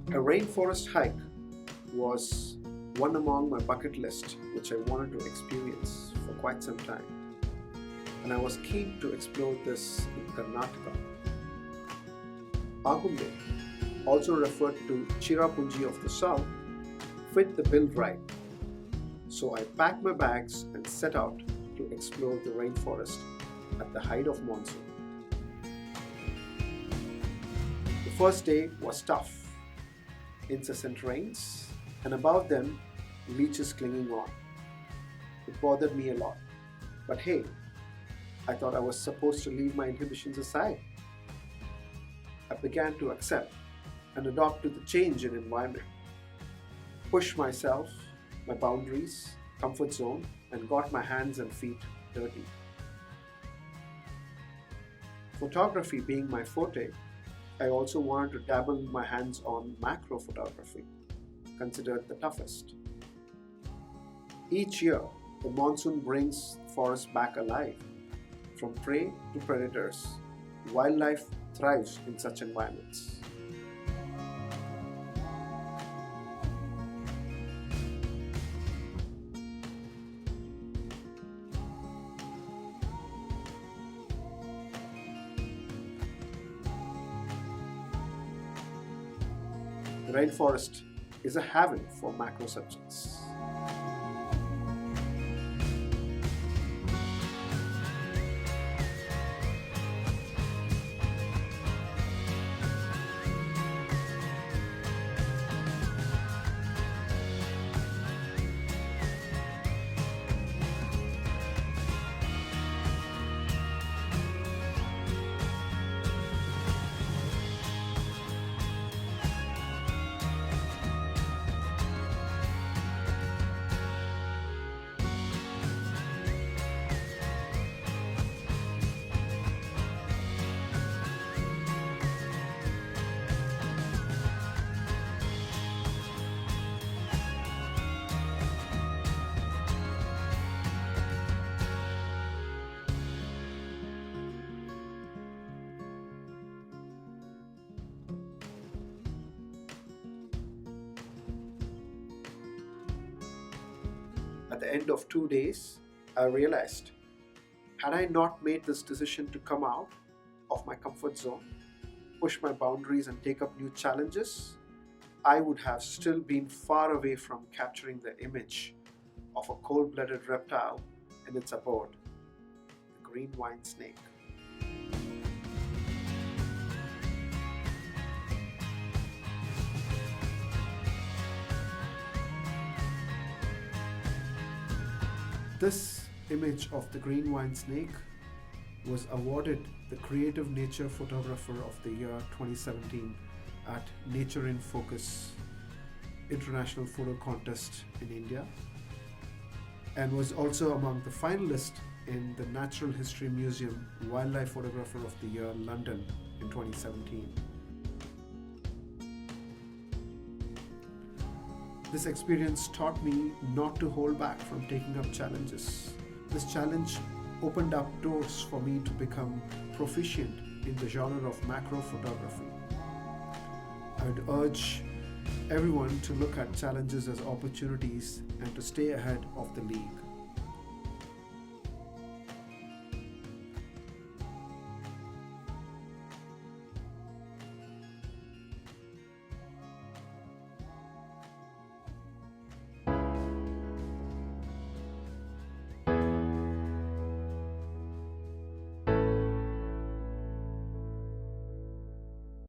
A rainforest hike was one among my bucket list which I wanted to experience for quite some time, and I was keen to explore this in Karnataka. Agumbe, also referred to Chirapunji of the south, fit the bill right, so I packed my bags and set out to explore the rainforest at the height of monsoon. The first day was tough. Incessant rains, and above them, leeches clinging on. It bothered me a lot. But hey, I thought I was supposed to leave my inhibitions aside. I began to accept and adopt to the change in environment, push myself, my boundaries, comfort zone, and got my hands and feet dirty. Photography being my forte, I also wanted to dabble my hands on macro photography, considered the toughest. Each year, the monsoon brings the forest back alive. From prey to predators, wildlife thrives in such environments. The rainforest is a haven for macro subjects. At the end of 2 days, I realized, had I not made this decision to come out of my comfort zone, push my boundaries, and take up new challenges, I would have still been far away from capturing the image of a cold blooded reptile in its abode, the green wine snake. This image of the green wine snake was awarded the Creative Nature Photographer of the Year 2017 at Nature in Focus International Photo Contest in India, and was also among the finalists in the Natural History Museum Wildlife Photographer of the Year London in 2017. This experience taught me not to hold back from taking up challenges. This challenge opened up doors for me to become proficient in the genre of macro photography. I would urge everyone to look at challenges as opportunities and to stay ahead of the league.